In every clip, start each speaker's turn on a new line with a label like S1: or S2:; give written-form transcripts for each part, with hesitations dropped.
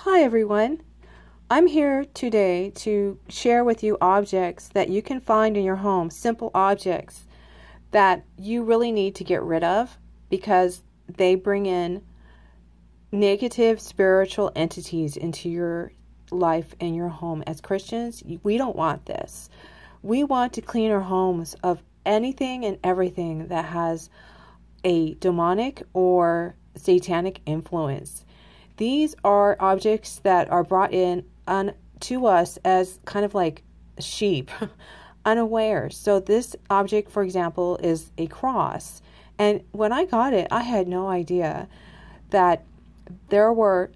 S1: Hi everyone, I'm here today to share with you objects that you can find in your home, simple objects that you really need to get rid of because they bring in negative spiritual entities into your life and your home. As Christians, we don't want this. We want to clean our homes of anything and everything that has a demonic or satanic influence. These are objects that are brought in to us as kind of like sheep, unaware. So this object, for example, is a cross. And when I got it, I had no idea that there were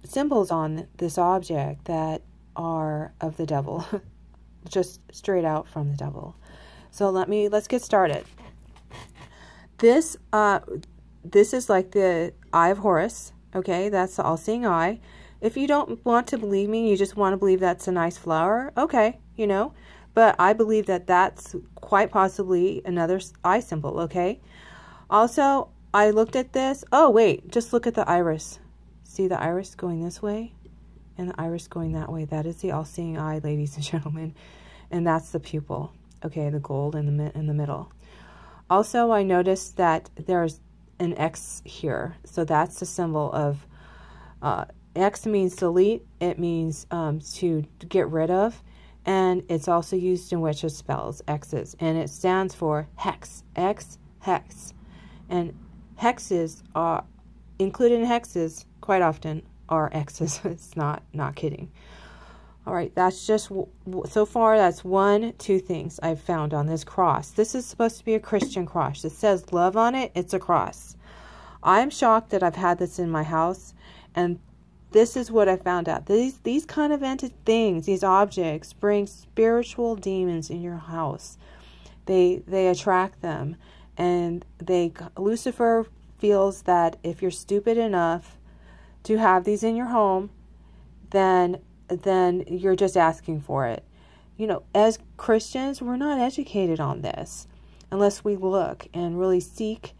S1: symbols on this object that are of the devil, just straight out from the devil. So let's get started. This is like the Eye of Horus. Okay, that's the all-seeing eye. If you don't want to believe me, you just want to believe that's a nice flower, okay, but I believe that that's quite possibly another eye symbol, okay? Also, I looked at this. Oh, wait, just look at the iris. See the iris going this way and the iris going that way? That is the all-seeing eye, ladies and gentlemen, and that's the pupil, okay, the gold in the middle. Also, I noticed that there's an X here. So that's the symbol of, X means delete. It means to get rid of. And it's also used in witches' spells, X's. And it stands for hex. X, hex. And hexes are, included in hexes, quite often, are X's. It's not kidding. All right, that's just, so far, that's 1, 2 things I've found on this cross. This is supposed to be a Christian cross. It says love on it. It's a cross. I'm shocked that I've had this in my house, and this is what I found out. These kind of things, these objects, bring spiritual demons in your house. They attract them, and Lucifer feels that if you're stupid enough to have these in your home, then you're just asking for it. As Christians, we're not educated on this unless we look and really seek.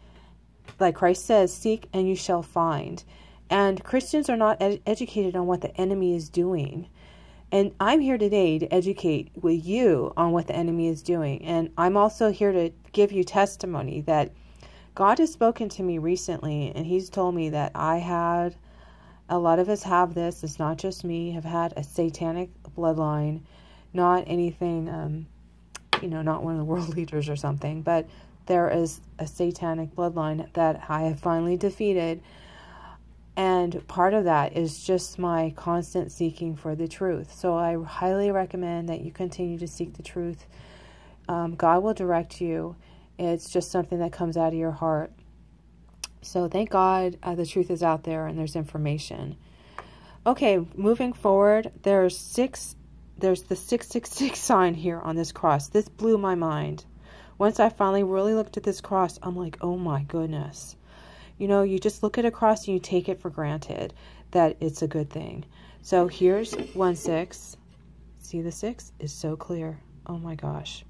S1: Like Christ says, seek and you shall find. And Christians are not educated on what the enemy is doing. And I'm here today to educate with you on what the enemy is doing. And I'm also here to give you testimony that God has spoken to me recently, and he's told me that a lot of us have this. It's not just me, have had a satanic bloodline, not anything, not one of the world leaders or something, but there is a satanic bloodline that I have finally defeated. And part of that is just my constant seeking for the truth. So I highly recommend that you continue to seek the truth. God will direct you. It's just something that comes out of your heart. So thank God the truth is out there and there's information. Okay, moving forward, there's the 666 sign here on this cross. This blew my mind. Once I finally really looked at this cross, I'm like, oh my goodness. You just look at a cross and you take it for granted that it's a good thing. So here's 1-6. See, the 6 is so clear. Oh my gosh.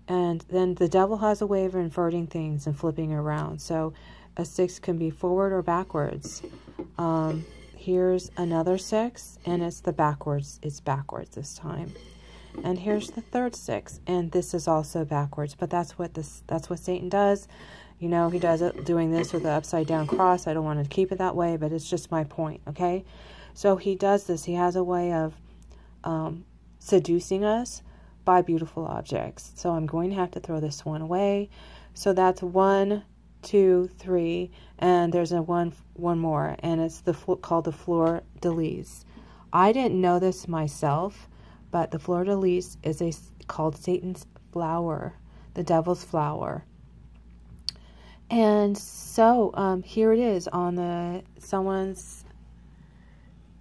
S1: And then the devil has a way of inverting things and flipping around. So a 6 can be forward or backwards. Here's another 6, and it's backwards. It's backwards this time. And here's the third 6, and this is also backwards. But that's what Satan does. He does it doing this with the upside down cross. I don't want to keep it that way, but it's just my point. Okay, so he does this. He has a way of seducing us by beautiful objects. So I'm going to have to throw this one away. So that's 1, 2, 3, and there's one more, and it's called the fleur de lis. I didn't know this myself, but the fleur de lis is called Satan's flower, the devil's flower. And so here it is on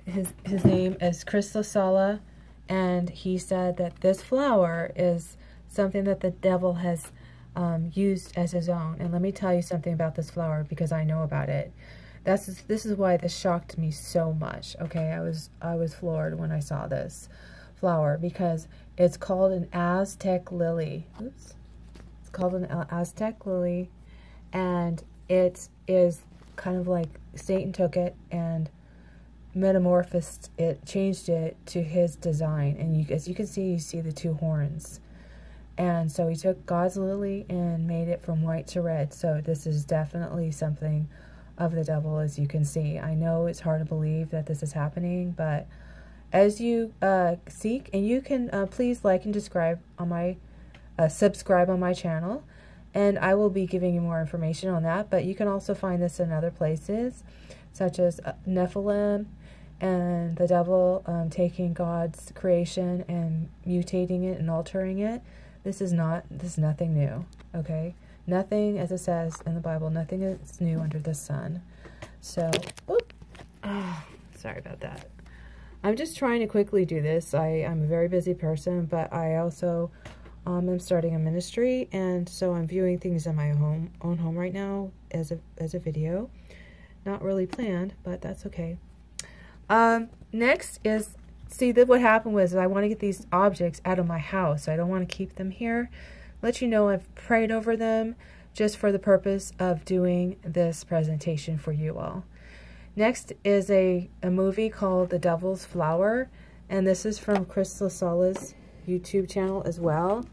S1: his name is Chris Lasala, and he said that this flower is something that the devil has used as his own. And let me tell you something about this flower, because I know about it. This is why this shocked me so much. Okay, I was floored when I saw this flower, because it's called an Aztec lily. Oops. It's called an Aztec lily, and it is kind of like Satan took it and metamorphosed it, changed it to his design. And as you can see, you see the two horns. And so he took God's lily and made it from white to red. So this is definitely something of the devil, as you can see. I know it's hard to believe that this is happening, but as you seek, and you can please like and subscribe on my channel, and I will be giving you more information on that. But you can also find this in other places, such as Nephilim, and the devil taking God's creation and mutating it and altering it. This is nothing new, okay? Nothing, as it says in the Bible, nothing is new under the sun. So, sorry about that. I'm just trying to quickly do this. I'm a very busy person, but I also am starting a ministry, and so I'm viewing things in my own home right now as a video. Not really planned, but that's okay. Next is, see, that what happened was I want to get these objects out of my house. I don't want to keep them here. Let you know I've prayed over them just for the purpose of doing this presentation for you all. Next is a movie called The Devil's Flower, and this is from Chris Lasala's YouTube channel as well.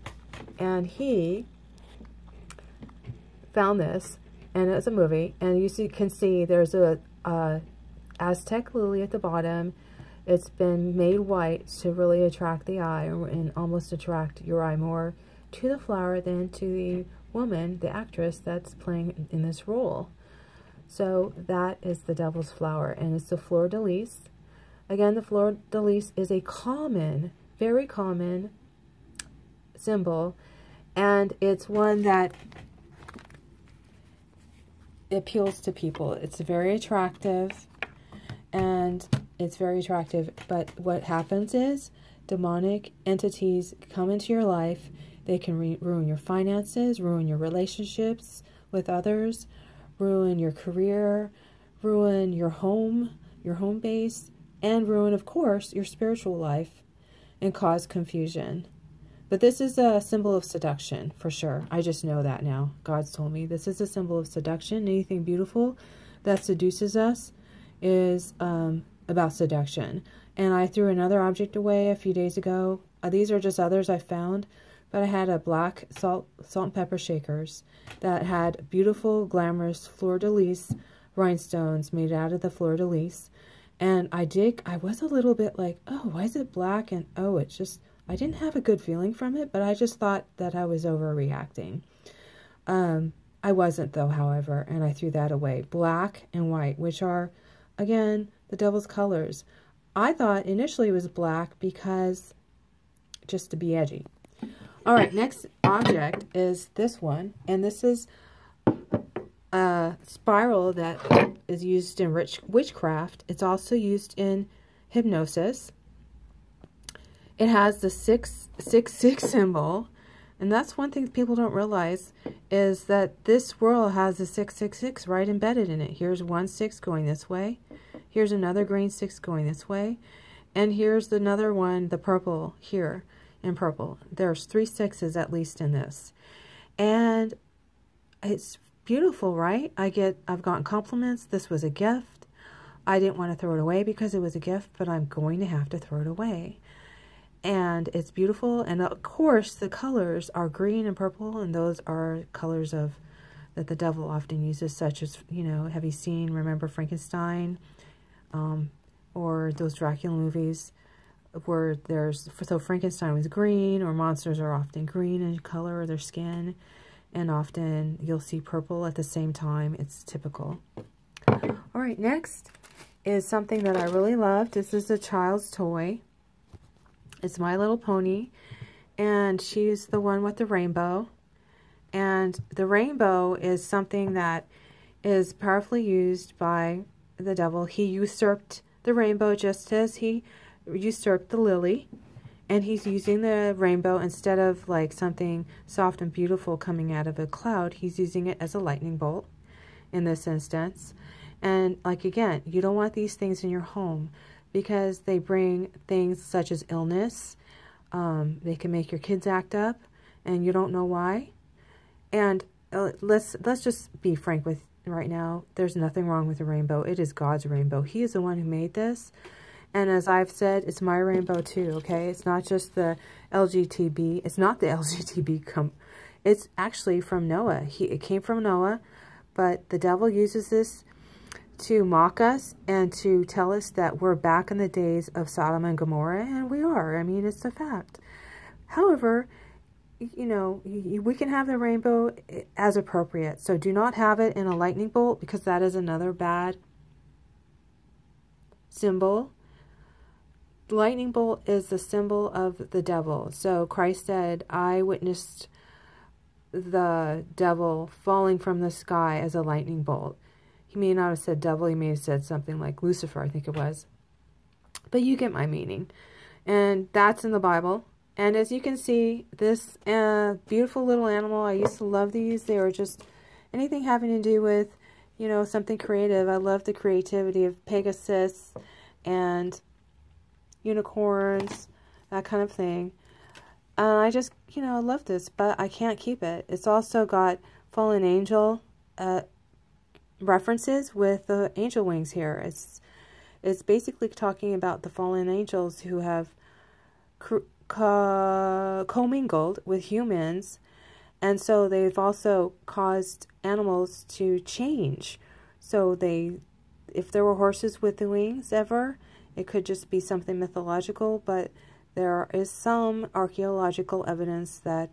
S1: And he found this, and it's a movie, and you can see there's a Aztec lily at the bottom. It's been made white to really attract the eye and almost attract your eye more to the flower than to the woman, the actress that's playing in this role. So that is the devil's flower, and it's the fleur de lis. Again, the fleur de lis is a common, very common symbol, and it's one that appeals to people. It's very attractive, and it's very attractive, but what happens is demonic entities come into your life. They can ruin your finances, ruin your relationships with others, ruin your career, ruin your home base, and ruin, of course, your spiritual life and cause confusion. But this is a symbol of seduction, for sure. I just know that now. God's told me this is a symbol of seduction. Anything beautiful that seduces us is about seduction. And I threw another object away a few days ago. These are just others I found. But I had a black salt and pepper shakers that had beautiful, glamorous fleur de lis rhinestones made out of the fleur de lis. And I was a little bit like, oh, why is it black? And oh, it's just, I didn't have a good feeling from it, but I just thought that I was overreacting. I wasn't though, however, and I threw that away. Black and white, which are, again, the devil's colors. I thought initially it was black because, just to be edgy. All right, next object is this one, and this is a spiral that is used in witchcraft. It's also used in hypnosis. It has the 666 symbol, and that's one thing people don't realize is that this swirl has the 666 right embedded in it. Here's one 6 going this way. Here's another green 6 going this way, and here's another one, the purple here. In purple. There's 3 6s at least in this. And it's beautiful, right? I've gotten compliments. This was a gift. I didn't want to throw it away because it was a gift, but I'm going to have to throw it away. And it's beautiful. And of course, the colors are green and purple, and those are colors that the devil often uses, such as, you know, have you seen, remember Frankenstein? Or those Dracula movies? Where so Frankenstein was green, or monsters are often green in color or their skin, and often you'll see purple at the same time. It's typical. All right, next is something that I really loved. This is a child's toy. It's My Little Pony, and she's the one with the rainbow. And the rainbow is something that is powerfully used by the devil. He usurped the rainbow just as he usurped the lily, and he's using the rainbow instead of like something soft and beautiful coming out of a cloud. He's using it as a lightning bolt in this instance. And like, again, you don't want these things in your home because they bring things such as illness. They can make your kids act up and you don't know why. And let's just be frank with right now, there's nothing wrong with the rainbow. It is God's rainbow. He is the one who made this. And as I've said, it's my rainbow too, okay? It's not just the LGTB. It's not the LGTB. It's actually from Noah. It came from Noah, but the devil uses this to mock us and to tell us that we're back in the days of Sodom and Gomorrah, and we are. I mean, it's a fact. However, you know, we can have the rainbow as appropriate. So do not have it in a lightning bolt, because that is another bad symbol. The lightning bolt is the symbol of the devil. So Christ said, I witnessed the devil falling from the sky as a lightning bolt. He may not have said devil. He may have said something like Lucifer, I think it was. But you get my meaning. And that's in the Bible. And as you can see, this beautiful little animal, I used to love these. They were just anything having to do with, you know, something creative. I love the creativity of Pegasus and unicorns, that kind of thing. I just, you know, I love this, but I can't keep it. It's also got fallen angel references with the angel wings here. It's basically talking about the fallen angels who have commingled with humans, and so they've also caused animals to change. So if there were horses with the wings ever, it could just be something mythological, but there is some archaeological evidence that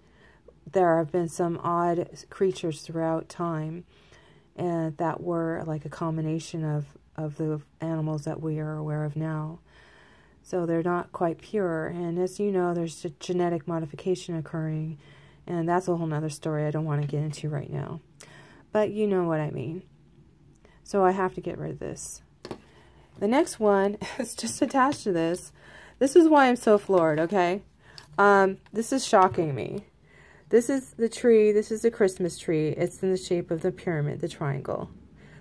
S1: there have been some odd creatures throughout time, and that were like a combination of the animals that we are aware of now. So they're not quite pure. And as you know, there's a genetic modification occurring. And that's a whole nother story I don't want to get into right now. But you know what I mean. So I have to get rid of this. The next one is just attached to this. This is why I'm so floored, okay? This is shocking me. This is the tree. This is the Christmas tree. It's in the shape of the pyramid, the triangle.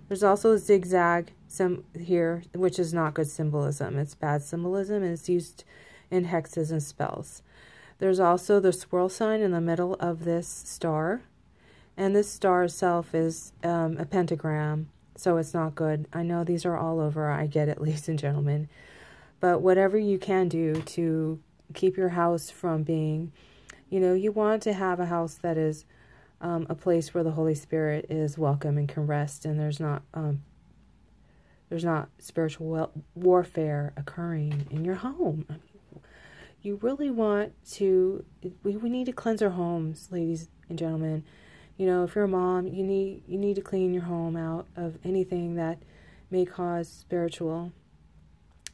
S1: There's also a zigzag here, which is not good symbolism. It's bad symbolism, and it's used in hexes and spells. There's also the swirl sign in the middle of this star, and this star itself is a pentagram, so it's not good. I know these are all over. I get it, ladies and gentlemen. But whatever you can do to keep your house from being, you know, you want to have a house that is a place where the Holy Spirit is welcome and can rest, and there's not spiritual warfare occurring in your home. I mean, you really want to, we need to cleanse our homes, ladies and gentlemen. You know, if you're a mom, you need to clean your home out of anything that may cause spiritual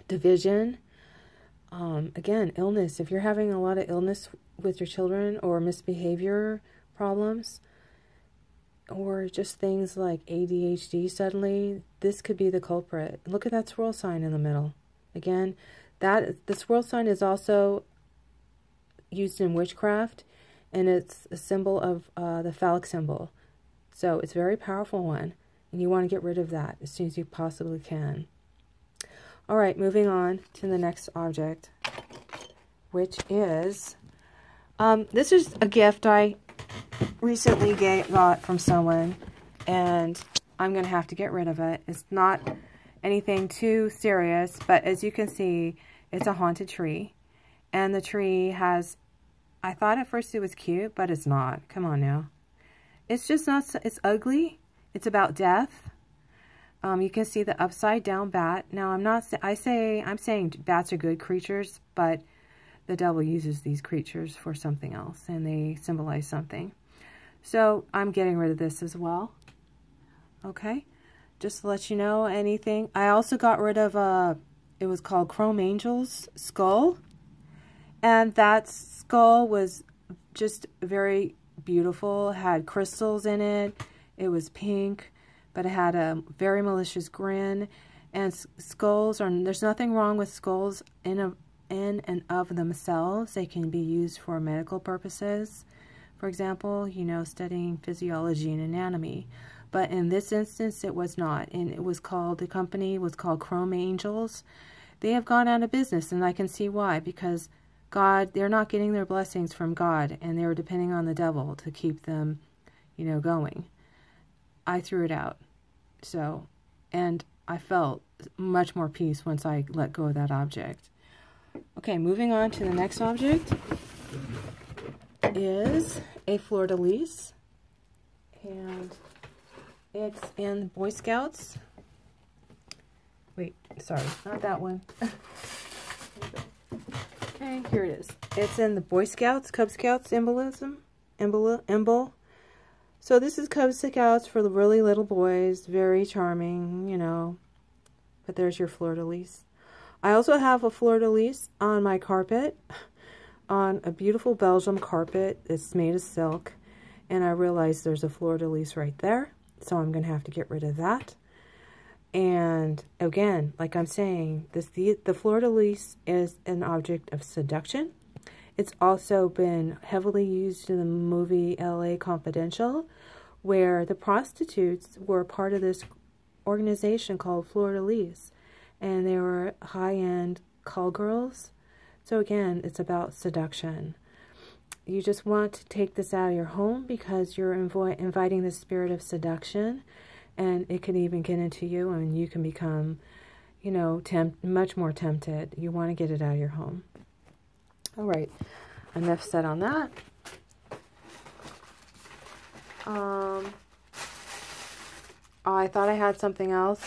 S1: division. Again, illness. If you're having a lot of illness with your children, or misbehavior problems, or just things like ADHD suddenly, this could be the culprit. Look at that swirl sign in the middle. Again, the swirl sign is also used in witchcraft, and it's a symbol of the phallic symbol. So it's a very powerful one, and you want to get rid of that as soon as you possibly can. All right, moving on to the next object, which is, this is a gift I recently got from someone, and I'm going to have to get rid of it. It's not anything too serious, but as you can see, it's a haunted tree, and the tree has, I thought at first it was cute, but it's not. Come on now. It's just not, it's ugly. It's about death. You can see the upside down bat. Now, I'm saying bats are good creatures, but the devil uses these creatures for something else, and they symbolize something. So I'm getting rid of this as well. Okay, just to let you know anything. I also got rid of it was called Chrome Angel's skull, and that skull was just very beautiful. It had crystals in it. It was pink, but it had a very malicious grin. And skulls there's nothing wrong with skulls in and of themselves. They can be used for medical purposes. For example, you know, studying physiology and anatomy. But in this instance, it was not. And it was called, the company was called Chrome Angels. They have gone out of business, and I can see why. Because God, they're not getting their blessings from God, and they were depending on the devil to keep them, you know, going. I threw it out. So, and I felt much more peace once I let go of that object. Okay, moving on to the next object is a fleur-de-lis, and it's in Boy Scouts. Wait, sorry, not that one. Okay, here it is. It's in the Boy Scouts, Cub Scouts emblem. So this is Cub Scouts for the really little boys, very charming, you know. But there's your fleur-de-lis. I also have a fleur-de-lis on my carpet, on a beautiful Belgium carpet. It's made of silk, and I realized there's a fleur-de-lis right there, so I'm going to have to get rid of that. And again, like I'm saying, the fleur-de-lis is an object of seduction. It's also been heavily used in the movie LA Confidential, where the prostitutes were part of this organization called Fleur-de-Lis, and they were high-end call girls. So again, it's about seduction. You just want to take this out of your home because you're inviting the spirit of seduction, and it can even get into you, and you can become, you know, much more tempted. You want to get it out of your home. All right, enough said on that. I thought I had something else.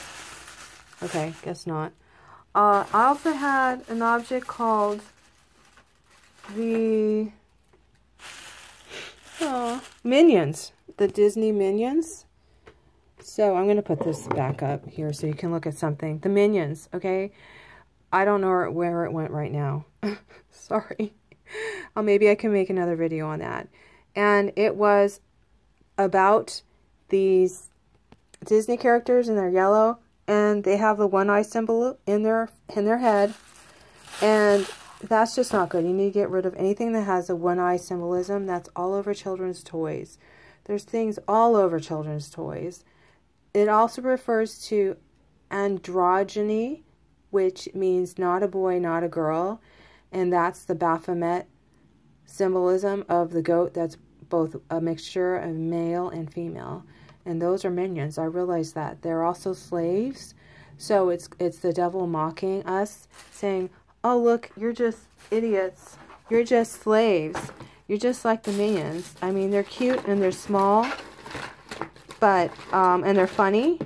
S1: Okay, guess not. I also had an object called the Minions, the Disney Minions. So I'm going to put this back up here so you can look at something. The Minions, okay? I don't know where it went right now. Sorry. Maybe I can make another video on that. And it was about these Disney characters, and they're yellow, and they have the one eye symbol in their head, and that's just not good. You need to get rid of anything that has a one eye symbolism. That's all over children's toys. There's things all over children's toys. It also refers to androgyny, which means not a boy, not a girl, and that's the Baphomet symbolism of the goat. That's both a mixture of male and female. And those are minions. I realize that. They're also slaves. So it's the devil mocking us, saying, oh, look, you're just idiots. You're just slaves. You're just like the minions. I mean, they're cute and they're small, but, and they're funny.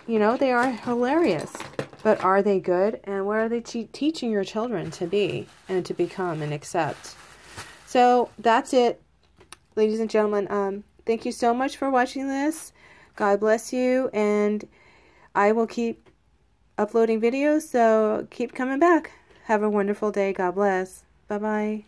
S1: You know, they are hilarious. But are they good? And what are they teaching your children to be and to become and accept? So that's it, ladies and gentlemen. Thank you so much for watching this. God bless you, and I will keep uploading videos, so keep coming back. Have a wonderful day. God bless. Bye-bye.